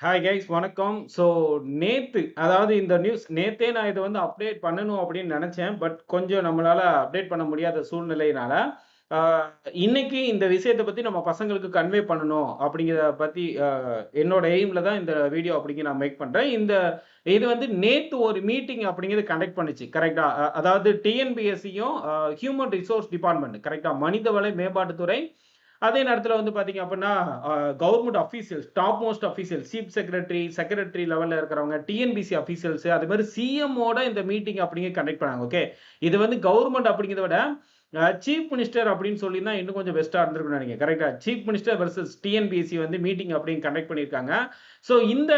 Hi guys வணக்கம். நேத்து அதாவது இந்த நியூஸ் நேத்தே நான் இத வந்து அப்டேட் பண்ணணும் அப்படின்னு நெனச்சேன். பட் கொஞ்சம் நம்மளால அப்டேட் பண்ண முடியாத சூழ்நிலையினால, ஆ இன்னைக்கு இந்த விஷயத்த பத்தி நம்ம பசங்களுக்கு கன்வே பண்ணணும் அப்படிங்கிறத பத்தி என்னோட எய்ம்ல தான் இந்த வீடியோ அப்படிங்க நான் மேக் பண்றேன். இது வந்து நேத்து ஒரு மீட்டிங் அப்படிங்கிறது கண்டக்ட் பண்ணுச்சு. கரெக்ட்டா? அதாவது டிஎன்பிஎஸ்சியும் ஹியூமன் ரிசோர்ஸ் டிபார்ட்மெண்ட் கரெக்ட்டா? மனிதவள மேம்பாட்டுத்துறை அதே நேரத்துல வந்து பார்த்தீங்க அப்டின்னா, government officials, top most officials, chief secretary, secretary லெவல்ல இருக்கிறவங்க, டிஎன்பிசி அஃபீசியல்ஸ் அது மாரி சிஎம்மோட இந்த மீட்டிங் அப்படிங்க கண்டக்ட் பண்ணாங்க. ஓகே. இது வந்து கவர்ன்மென்ட் அப்படிங்கிறத விட, சீஃப் மினிஸ்டர் அப்படின்னு சொல்லியிருந்தா இன்னும் கொஞ்சம் பெஸ்ட்டா இருந்திருக்கும்னு நெனைக்கிறேன். கரெக்ட்டா? சீஃப் மினிஸ்டர் வெர்சஸ் டிஎன்பிஎஸ்சி வந்து மீட்டிங் அப்படின்னு கண்டக்ட் பண்ணியிருக்காங்க. இந்த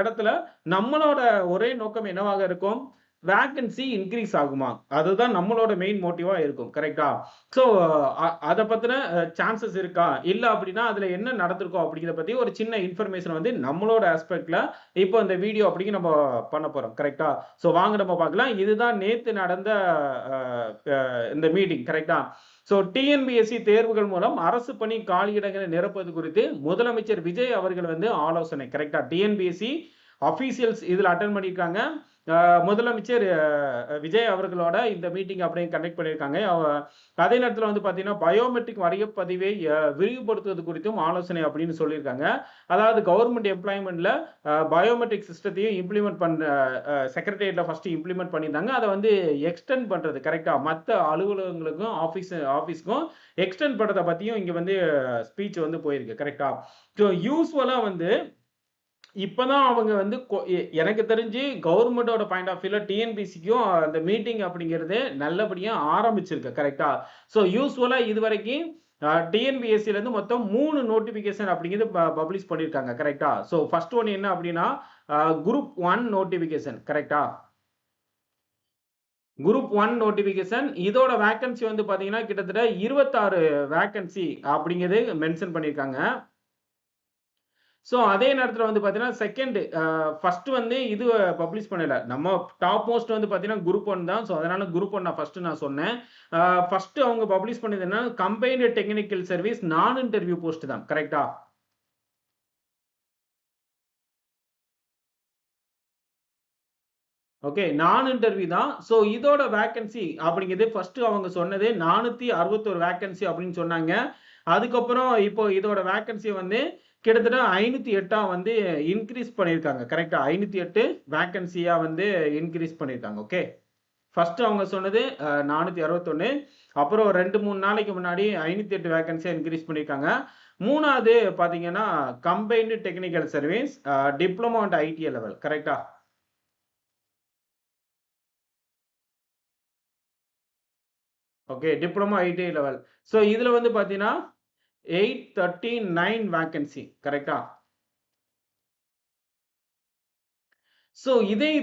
இடத்துல நம்மளோட ஒரே நோக்கம் என்னவாக இருக்கும்? வேக்கன்சி இன்கிரீஸ் ஆகுமா? அதுதான் நம்மளோட மெயின் மோட்டிவா இருக்கும். கரெக்ட்டா? ஸோ அத பத்தின சான்சஸ் இருக்கா? இல்ல அப்டின்னா, அதுல என்ன நடந்திருக்கும் அப்படிங்கிறத பத்தி ஒரு சின்ன இன்ஃபர்மேஷன் வந்து நம்மளோட ஆஸ்பெக்ட்ல இப்போ இந்த வீடியோ அப்படிங்க நம்ம பண்ண போறோம். கரெக்ட்டா? வாங்க நம்ம பார்க்கலாம். இதுதான் நேத்து நடந்த அ அ இந்த மீட்டிங். கரெக்ட்டா? டிஎன்பிஎஸ்சி தேர்வுகள் மூலம் அரசு பணி காலியிடங்களை நிரப்புவது குறித்து முதலமைச்சர் விஜய் அவர்கள் வந்து ஆலோசனை. கரெக்ட்டா? டிஎன்பிஎஸ்சி அஃபீசியல்ஸ் இதுல அட்டெண்ட் பண்ணியிருக்காங்க. முதலமைச்சர் விஜய் அவர்களோட இந்த மீட்டிங் அப்படியே கண்டக்ட் பண்ணியிருக்காங்க. அதே நேரத்தில வந்து பார்த்தீங்கன்னா, பயோமெட்ரிக் வரியப்பதிவை விரிவுபடுத்துவது குறித்தும் ஆலோசனை அப்படின்னு சொல்லியிருக்காங்க. அதாவது கவர்ன்மென்ட் எம்ப்ளாய்மென்ட்ல பயோமெட்ரிக் சிஸ்டத்தையும் இம்ப்ளிமெண்ட் பண்ற செக்ரட்டரியேட்ல ஃபர்ஸ்ட் இம்ப்ளிமெண்ட் பண்ணியிருந்தாங்க. அத வந்து எக்ஸ்டெண்ட் பண்றது கரெக்ட்டா? மத்த அலுவலகங்களுக்கும், ஆஃபீஸ்க்கும் எக்ஸ்டெண்ட் பண்றத பத்தியும் இங்க வந்து ஸ்பீச் வந்து போயிருக்கு. கரெக்ட்டா? யூசுவலா வந்து இப்பதான் அவங்க வந்து எனக்கு தெரிஞ்சு கவர்மெண்டோட பாயிண்ட் ஆஃப் வியூல டிஎன்பிசிக்கும் அந்த மீட்டிங் அப்படிங்கிறது நல்லபடியா ஆரம்பிச்சிருக்கு. கரெக்ட்டா? யூசுவலா இதுவரைக்கும் டிஎன்பிஎஸ்சில இருந்து மொத்தம் 3 நோட்டிஃபிகேஷன் அப்படிங்கிறது பப்ளிஷ் பண்ணியிருக்காங்க. கரெக்ட்டா? ஃபர்ஸ்ட் ஒன் என்ன அப்படின்னா, குரூப் 1 நோட்டிஃபிகேஷன். கரெக்ட்டா? குரூப் 1 நோட்டிஃபிகேஷன் இதோட வேக்கன்சி வந்து பார்த்தீங்கன்னா, கிட்டத்தட்ட 26 வேக்கன்சி அப்படிங்கிறது மென்ஷன் பண்ணியிருக்காங்க. அதே நேரத்தில வந்து பார்த்தீங்கன்னா, ஃபர்ஸ்ட் வந்து இது பப்ளிஷ் பண்ணல. நம்ம டாப் மோஸ்ட் வந்து பார்த்தீங்கன்னா, குரூப் 1 தான். அதனால குரூப் 1 நான் சொன்னேன். ஃபர்ஸ்ட் அவங்க பப்ளிஷ் பண்ணது என்னன்னா, கம்பைன்ட் டெக்னிக்கல் சர்வீஸ் நான் இன்டர்வியூ போஸ்ட் தான். கரெக்ட்டா? ஓகே. நான் இன்டர்வியூ தான். இதோட வேக்கன்சி அப்படிங்கிறது ஃபர்ஸ்ட் அவங்க சொன்னது 461 வேக்கன்சி அப்படின்னு சொன்னாங்க. அதுக்கப்புறம் இப்போ இதோட வேக்கன்சி வந்து கிட்டத்தட்ட 508ஆ வந்து இன்கிரீஸ் பண்ணியிருக்காங்க. கரெக்ட்டா? 508 வேக்கன்சியா வந்து இன்கிரீஸ் பண்ணியிருக்காங்க. ஓகே. ஃபர்ஸ்ட் அவங்க சொன்னது 461. அப்புறம் 2, 3 நாளைக்கு முன்னாடி 508 வேக்கன்சியா இன்கிரீஸ் பண்ணியிருக்காங்க. 3வது பார்த்தீங்கன்னா, combined technical service diploma and ITI level. கரெக்ட்டா? ஓகே. Diploma ITI level. இதுல வந்து பார்த்தீங்கன்னா, 839 வேக்கன்சி. கரெக்ட்டா?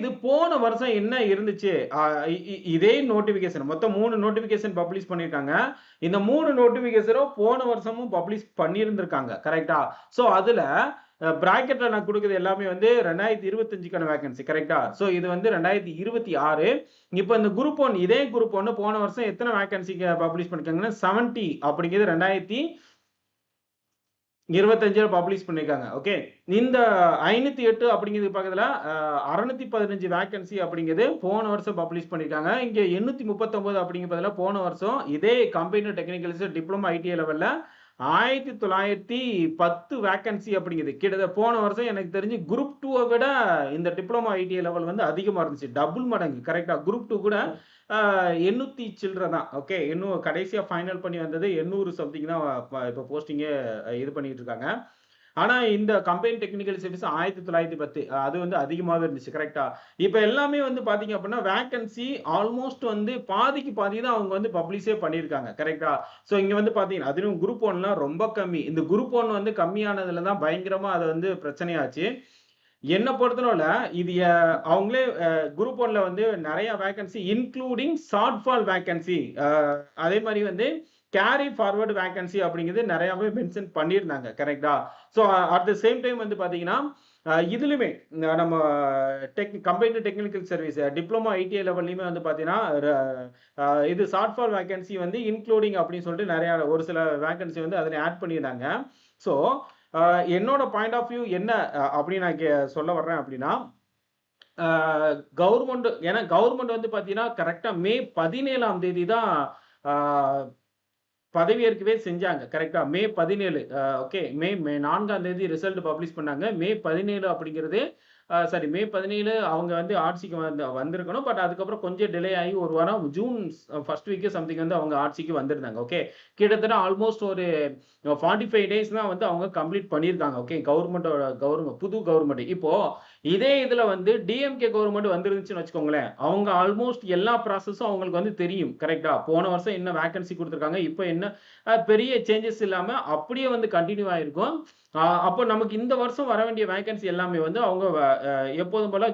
இது போன வருஷம் என்ன இருந்துச்சு? அ இ இ இதே நோட்டிஃபிகேஷன் மொத்தம் 3 நோட்டிஃபிகேஷன் பப்ளிஷ் பண்ணியிருக்காங்க. இந்த 3 நோட்டிஃபிகேஷனும் போன வருஷமும் பப்ளிஷ் பண்ணியிருந்திருக்காங்க. கரெக்ட்டா? அதுல பிராக்கெட்ல நான் குடுக்குறது எல்லாமே வந்து 2025க்கான வேக்கன்சி. கரெக்ட்டா? இது வந்து 2026. இப்ப இந்த குரூப் 1 இதே குரூப் 1 போன வருஷம் எத்தன வேக்கன்சிக்கு பப்ளிஷ் பண்ணிருக்காங்கன்னா, 70 அப்படிங்கிறது 25ல பப்ளிஷ் பண்ணியிருக்காங்க. ஓகே. இந்த 508 அப்படிங்கிறதுக்கு பக்கத்துல 615 வேக்கன்சி அப்படிங்கிறது போன வருஷம் பப்ளிஷ் பண்ணியிருக்காங்க. இங்க 839 அப்படிங்கிற பதிலா போன வருஷம் இதே கம்பைன்ட் டெக்னிக்கல்ஸ் டிப்ளமோ ஐடிஐ லெவல்ல 1910 வேக்கன்சி அப்படிங்குது. கிட்டத்தட்ட போன வருஷம் எனக்கு தெரிஞ்சு குரூப் 2வ விட இந்த டிப்ளமோ ஐடிஐ லெவல் வந்து அதிகமா இருந்துச்சு. டபுள் மடங்கு கரெக்ட்டா. குரூப் 2 கூட 800 சில்ற தான். ஓகே. இன்னும் கடைசியா ஃபைனல் பண்ணி வந்தது 800 சம்திங் தான் இப்ப போஸ்டிங்கே இது பண்ணிட்டு இருக்காங்க. ஆனா இந்த கம்பைன்ட் டெக்னிக்கல் சர்வீஸ் 1910 அது வந்து அதிகமாவே இருந்துச்சு. கரெக்ட்டா? இப்ப எல்லாமே வந்து பார்த்தீங்க அப்படின்னா, வேக்கன்சி ஆல்மோஸ்ட் வந்து பாதிக்கு பாதி தான் அவங்க வந்து பப்ளிஷே பண்ணியிருக்காங்க. கரெக்ட்டா? இங்க வந்து பார்த்தீங்கன்னா, அதிலும் குரூப் 1லாம் ரொம்ப கம்மி. இந்த குரூப் 1 வந்து கம்மியானதுல தான் பயங்கரமா அது வந்து பிரச்சனையாச்சு. என்ன பொறுத்தளவுல இது அவங்களே குரூப் 1ல வந்து நெறைய vacancy including short fall vacancy அதே மாரி வந்து கேரி ஃபார்வர்ட் வேக்கன்சி அப்படிங்கிறது நெறையாவே மென்ஷன் பண்ணியிருந்தாங்க. கரெக்ட்டா? அட் த சேம் டைம் வந்து பார்த்தீங்கன்னா, இதுலயுமே நம்ம combined technical service diploma ITI லெவல்லயுமே வந்து பார்த்தீங்கன்னா, இது ஷார்ட் ஃபால் வேக்கன்சி வந்து இன்க்ளூடிங் அப்படின்னு சொல்லிட்டு நெறைய ஒரு சில வேக்கன்சி வந்து அதில ஆட் பண்ணியிருந்தாங்க. ஸோ என்னோட பாயிண்ட் ஆஃப் வியூ என்ன அப்படின்னு நான் சொல்ல வர்றேன் அப்படின்னா, கவர்மெண்ட் ஏன்னா கவர்மெண்ட் வந்து பார்த்தீங்கன்னா, கரெக்ட்டா மே 17ஆம் தேதி தான் ஆ பதவியேற்கவே செஞ்சாங்க. கரெக்ட்டா? மே 17 ஓகே. மே மே 4ஆம் தேதி ரிசல்ட் பப்ளிஷ் பண்ணாங்க. மே 17 அப்படிங்கிறது சாரி மே 17 அவங்க வந்து ஆட்சிக்கு வந்திருக்கணும். பட் அதுக்கப்புறம் கொஞ்சம் டிலே ஆகி 1 வாரம் ஜூன் 1 வீக் சம்திங் வந்து அவங்க ஆட்சிக்கு வந்திருந்தாங்க. ஓகே. கிட்டத்தட்ட ஆல்மோஸ்ட் ஒரு 45 டேஸ் தான் வந்து அவங்க கம்ப்ளீட் பண்ணியிருக்காங்க. ஓகே. புது கவர்மெண்ட். இப்போ இதே இதுல வந்து டிஎம்கே கவர்மெண்ட் வந்துருந்துச்சுன்னு வச்சுக்கோங்களேன். அவங்க ஆல்மோஸ்ட் எல்லா ப்ராசஸும் அவங்களுக்கு வந்து தெரியும். கரெக்ட்டா? போன வருஷம் என்ன வேக்கன்சி குடுத்துருக்காங்க. இப்ப என்ன பெரிய சேஞ்சஸ் இல்லாம அப்படியே வந்து கன்டின்யூ ஆயிருக்கும். அப்போ நமக்கு இந்த வருஷம் வர வேண்டிய வேக்கன்சி எல்லாமே வந்து அவங்க எப்போதும் போல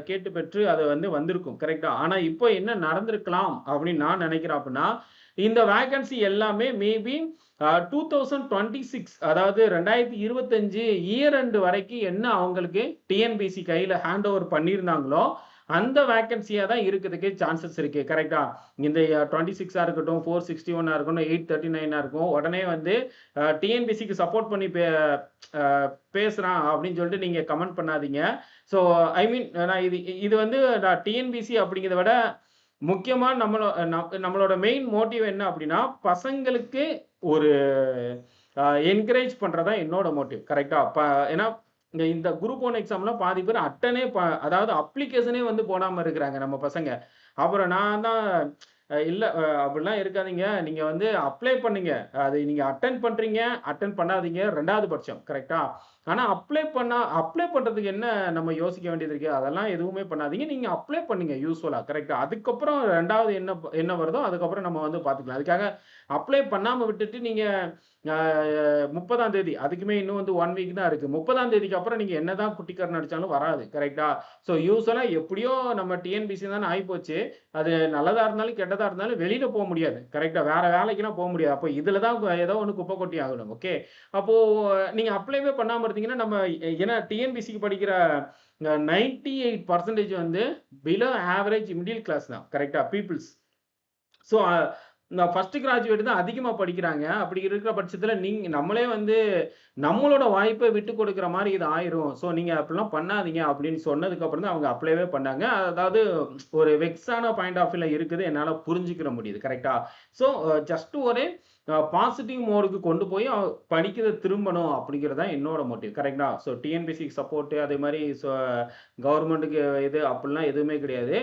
கேட்டு பெற்று அது வந்து வந்திருக்கும். கரெக்ட்டா? ஆனா இப்போ என்ன நடந்திருக்கலாம் அப்படின்னு நான் நினைக்கிறேன் அப்படின்னா, இந்த வேக்கன்சி எல்லாமே மேபி 2026 அதாவது 2025 இயர் எண்ட் வரைக்கும் என்ன அவங்களுக்கு டிஎன்பிசி கையில ஹேண்ட் ஓவர் பண்ணியிருந்தாங்களோ, அந்த வேக்கன்சியா தான் இருக்கதுக்கு சான்சஸ் இருக்கு. கரெக்ட்டா? இந்த 26 இருக்கட்டும், 461 இருக்கட்டும், 839 இருக்கும். உடனே வந்து டிஎன்பிசிக்கு சப்போர்ட் பண்ணி அ பேசுறான் அப்படின்னு சொல்லிட்டு நீங்க கமெண்ட் பண்ணாதீங்க. ஸோ ஐ மீன் நான் இது வந்து நான் டிஎன்பிசி அப்படிங்கிறத விட முக்கியமா நம்மளோட மெயின் மோட்டிவ் என்ன அப்படின்னா, பசங்களுக்கு ஒரு என்கரேஜ் பண்றது தான் என்னோட மோட்டிவ். கரெக்ட்டா? ஏன்னா இந்த குரூப் 1 எக்ஸாம்லாம் பாதி பேர் அதாவது அப்ளிகேஷனே வந்து போடாம இருக்கிறாங்க நம்ம பசங்க. அப்புறம் நான் தான் இல்ல அப்படிலாம் இருக்காதீங்க. நீங்க வந்து அப்ளை பண்ணுங்க. அது நீங்க அட்டெண்ட் பண்றீங்க, அட்டெண்ட் பண்ணாதீங்க 2வது பட்சம். கரெக்ட்டா? ஆனா அப்ளை பண்றதுக்கு என்ன நம்ம யோசிக்க வேண்டியது இருக்கு? அதெல்லாம் எதுவுமே பண்ணாதீங்க. நீங்க அப்ளை பண்ணுங்க யூசுவலா. கரெக்ட்டா? அதுக்கப்புறம் 2வது என்ன வருதோ அதுக்கப்புறம் நம்ம வந்து பார்த்துக்கலாம். அதுக்காக அப்ளை பண்ணாம விட்டுட்டு நீங்க அ 30ஆம் தேதி அதுக்குமே இன்னும் வந்து 1 வீக் தான் இருக்கு. 30ஆம் தேதிக்கு அப்புறம் நீங்க என்னதான் குட்டிக்கரணம் அடிச்சாலும் வராது. கரெக்ட்டா? ஸோ யூசுவலா எப்படியோ நம்ம டிஎன்பிசி தானே ஆயிப்போச்சு. அது நல்லதா இருந்தாலும், கெட்டதா இருந்தாலும் வெளியில முடியாது. கரெக்ட்டா? வேற வேலைக்கெல்லாம் முடியாது. அப்போ இதுல தான் ஏதோ ஒண்ணு குப்பை கொட்டி ஆகணும். ஓகே. அப்போ நீங்க அப்ளைவே பண்ணாம இருந்தீங்கன்னா, ஏன்னா டிஎன்பிசிக்கு படிக்கிற 98% வந்து பிலோ ஆவரேஜ் மிடில் கிளாஸ் தான். கரெக்ட்டா? பீப்பிள்ஸ். ஸோ, நான் ஃபர்ஸ்ட் கிராஜுவேட் தான் அதிகமா படிக்கிறாங்க. அப்படி இருக்கிற பட்சத்தில நம்மளே வந்து நம்மளோட வாய்ப்ப விட்டுக் கொடுக்கிற மாரி இது ஆயிரும். ஸோ, நீங்க அப்படிலாம் பண்ணாதீங்க அப்படின்னு சொன்னதுக்கு அப்புறம் தான் அவங்க அப்ளைவே பண்ணாங்க. அதாவது ஒரு வெக்ஸான பாயிண்ட் ஆஃப் வியூல இருக்குது. என்னால புரிஞ்சுக்கிற முடியுது. கரெக்ட்டா? ஸோ, ஜஸ்ட் ஒரு பாசிட்டிவ் மோடுக்கு கொண்டு போய் படிக்கிறத திரும்பணும் அப்படிங்கிறது தான் என்னோட மோட்டிவ். கரெக்ட்டா? ஸோ, டிஎன்பிசிக்கு சப்போர்ட் அதே மாரி கவர்மெண்ட்டுக்கு இது அப்படிலாம் எதுவுமே கிடையாது.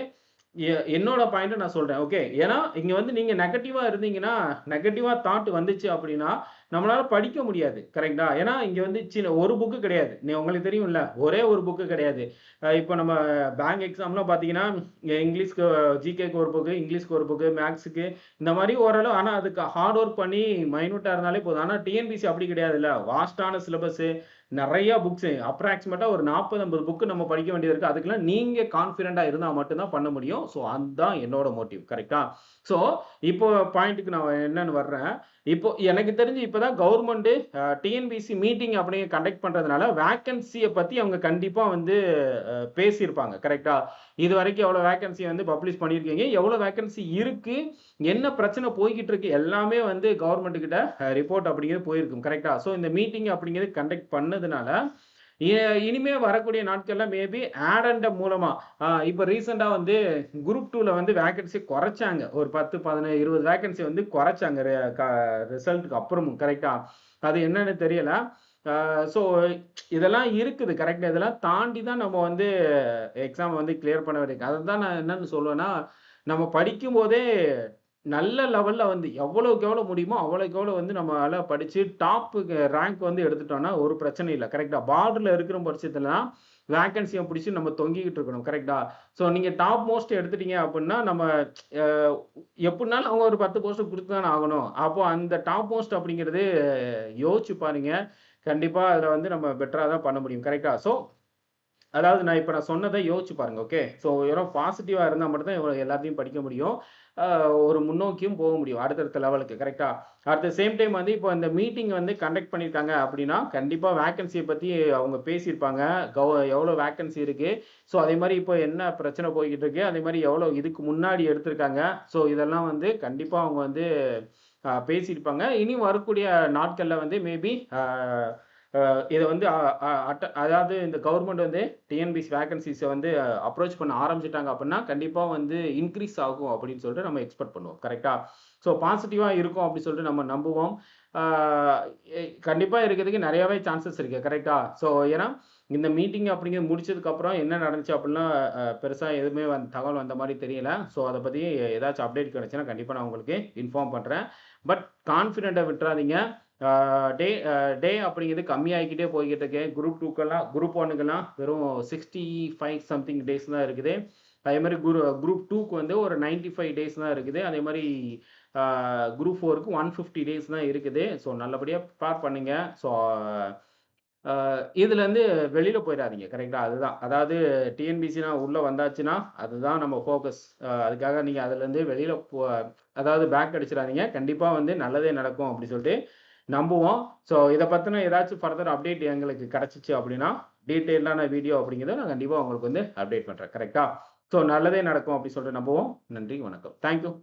என்னோட பாயிண்ட்ட நான் சொல்றேன். ஓகே. ஏன்னா, இங்க வந்து நீங்க நெகட்டிவா இருந்தீங்கன்னா, நெகட்டிவா தாட் வந்துச்சு அப்டின்னா, நம்மளால படிக்க முடியாது. கரெக்ட்டா? ஏன்னா, இங்க வந்து ஒரு புக்கு கிடையாது. உங்களுக்கு தெரியும்ல. ஒரே ஒரு புக்கு கிடையாது. இப்ப நம்ம பேங்க் எக்ஸாம்லாம் பார்த்தீங்கன்னா, இங்கிலீஷ்க்கு ஜிகேக்கு ஒரு புக்கு, இங்கிலீஷ்க்கு ஒரு புக்கு, மேத்ஸ்க்கு இந்த மாரி ஓரளவு ஆனா அதுக்கு ஹார்ட் ஒர்க் பண்ணி மைன்யூட்டா இருந்தாலே போதும். ஆனா டிஎன்பிசி அப்டி கிடையாதுல்ல. வாஸ்ட்டான சிலபஸ் நெறைய புக்ஸ் அப்ராக்ஸிமேட்டா ஒரு 40, 50 புக் நம்ம படிக்க வேண்டியது இருக்கு. அதுக்கெல்லாம் நீங்க கான்ஃபிடென்ட்டா இருந்தா மட்டும் தான் பண்ண முடியும். ஸோ, அதுதான் என்னோட மோட்டிவ். கரெக்ட்டா? ஸோ, இப்போ பாயிண்ட்க்கு நான் என்னன்னு வர்றேன். இப்போ எனக்கு தெரிஞ்சு இப்ப தான் கவர்மெண்ட் டிஎன்பிசி மீட்டிங் அப்படியே கண்டக்ட் பண்றதுனால வேக்கன்சிய பத்தி அவங்க கண்டிப்பா வந்து பேசியிருப்பாங்க. கரெக்ட்டா? இதுவரைக்கும் எவ்வளோ வேக்கன்சி வந்து பப்ளிஷ் பண்ணியிருக்கீங்க? எவ்வளோ வேக்கன்சி இருக்கு? என்ன பிரச்சனை போய்க்கிட்டு இருக்கு? எல்லாமே வந்து கவர்மெண்ட் கிட்ட ரிப்போர்ட் அப்படிங்கிறது போயிருக்கும். கரெக்ட்டா? ஸோ, இந்த மீட்டிங் அப்படிங்கிறது கண்டக்ட் பண்ணதுனால, இ இனிமே வரக்கூடிய நாட்கள்ல மேபி ஆடெண்டம் மூலமா இப்ப ரீசென்ட்டா வந்து குரூப் 2ல வந்து வேக்கன்சி குறைச்சாங்க. ஒரு 10, 15, 20 வேக்கன்சி வந்து குறைச்சாங்க. ரிசல்ட்க்கு அப்புறமும். கரெக்ட்டா? அது என்னன்னு தெரியல. ஸோ இதெல்லாம் இருக்குது. கரெக்ட்டா? இதெல்லாம் தாண்டி தான் நம்ம வந்து எக்ஸாம் வந்து கிளியர் பண்ண வேண்டியிருக்கு. அததான் நான் என்னன்னு சொல்லுவேன்னா, நம்ம படிக்கும்போதே நல்ல லெவல்ல வந்து எவ்வளவுக்கு எவ்வளோ முடியுமோ, அவ்வளவுக்கு எவ்வளோ வந்து நம்மளால படிச்சு டாப்புக்கு ரேங்க் வந்து எடுத்துட்டோம்னா, ஒரு பிரச்சனை இல்ல. கரெக்ட்டா? பார்டர்ல இருக்கிற பட்சத்துல தான் வேக்கன்சிய புடிச்சு நம்ம தொங்கிக்கிட்டு இருக்கணும். கரெக்ட்டா? ஸோ நீங்க டாப் மோஸ்ட் எடுத்துட்டீங்க அப்டின்னா, நம்ம அ எப்டினாலும் அவங்க ஒரு 10 போஸ்ட் குடுத்து தானே ஆகணும். அப்போ அந்த டாப் மோஸ்ட் அப்படிங்கிறது யோசிச்சு பாருங்க. கண்டிப்பா அதுல வந்து நம்ம பெட்டரா தான் பண்ண முடியும். கரெக்ட்டா? ஸோ அதாவது நான் சொன்னத யோசிச்சு பாருங்க. ஓகே. ஸோ வெறும் பாசிட்டிவா இருந்தா மட்டும் தான் எல்லாத்தையும் படிக்க முடியும். அ ஒரு முன்னோக்கியும் போக முடியும். அடுத்தடுத்த லெவலுக்கு. கரெக்ட்டா? அட் த சேம் டைம் வந்து இப்போ இந்த மீட்டிங் வந்து கண்டக்ட் பண்ணியிருக்காங்க அப்டின்னா, கண்டிப்பா வேக்கன்சிய பத்தி அவங்க பேசியிருப்பாங்க. எவ்வளோ வேக்கன்சி இருக்கு. ஸோ அதே மாரி இப்போ என்ன பிரச்சனை போய்க்கிட்டு இருக்கு. அதே மாரி எவ்வளோ இதுக்கு முன்னாடி எடுத்திருக்காங்க. ஸோ இதெல்லாம் வந்து கண்டிப்பா அவங்க வந்து பேசியிருப்பாங்க. இனி வரக்கூடிய நாட்கள்ல வந்து மேபி இத வந்து அ அ அதாவது இந்த கவர்மெண்ட் வந்து டிஎன்பிஎஸ்சி வேக்கன்ஸீஸ வந்து அப்ரோச் பண்ண ஆரம்பிச்சுட்டாங்க அப்படின்னா, கண்டிப்பா வந்து இன்கிரீஸ் ஆகும் அப்படின்னு சொல்லிட்டு நம்ம எக்ஸ்பெக்ட் பண்ணுவோம். கரெக்ட்டா? ஸோ பாசிட்டிவா இருக்கும் அப்படின்னு சொல்லிட்டு நம்ம நம்புவோம். ஆ கண்டிப்பா இருக்கிறதுக்கு நெறையாவே சான்சஸ் இருக்கு. கரெக்ட்டா? ஸோ ஏன்னா, இந்த மீட்டிங் அப்படிங்கிறது முடிச்சதுக்கப்புறம் என்ன நடந்துச்சு அப்படிலாம் பெருசா எதுவுமே தகவல் வந்த மாரி தெரியல. ஸோ அத பத்தி ஏதாச்சும் அப்டேட் கிடைச்சுன்னா கண்டிப்பா நான் உங்களுக்கு இன்ஃபார்ம் பண்றேன். பட் கான்ஃபிடென்ட்ட விட்றாதீங்க. ஆ டே டே அப்படிங்கிறது கம்மியாகிக்கிட்டே போய்க்கிட்டு இருக்கு. குரூப் 2க்கெல்லாம் குரூப் 1க்கெல்லாம் வெறும் 65 சம்திங் டேஸ் தான் இருக்குது. அதேமாரி குரூப் 2க்கு வந்து ஒரு 95 டேஸ் தான் இருக்குது. அதேமாரி ஆ குரூப் 4க்கு 150 டேஸ் தான் இருக்குது. ஸோ நல்லபடியா ப்ரிப்பேர் பண்ணுங்க. ஸோ இதுலேருந்து வெளியில போயிறாதீங்க. கரெக்ட்டா? அதுதான். அதாவது டிஎன்பிசினா உள்ள வந்தாச்சுன்னா, அதுதான் நம்ம ஃபோக்கஸ். அதுக்காக நீங்க அதுலேருந்து வெளியில அதாவது பேக் அடிச்சிறாதீங்க. கண்டிப்பா வந்து நல்லதே நடக்கும் அப்படி சொல்லிட்டு நம்புவோம். ஸோ இத பத்தின ஏதாச்சும் ஃபர்தர் அப்டேட் எங்களுக்கு கிடைச்சுச்சு அப்படின்னா, டீட்டெயில்டான வீடியோ அப்படிங்கிறத நான் கண்டிப்பா உங்களுக்கு வந்து அப்டேட் பண்றேன். கரெக்ட்டா? ஸோ நல்லதே நடக்கும் அப்படி சொல்லிட்டு நம்புவோம். நன்றி, வணக்கம். Thank you.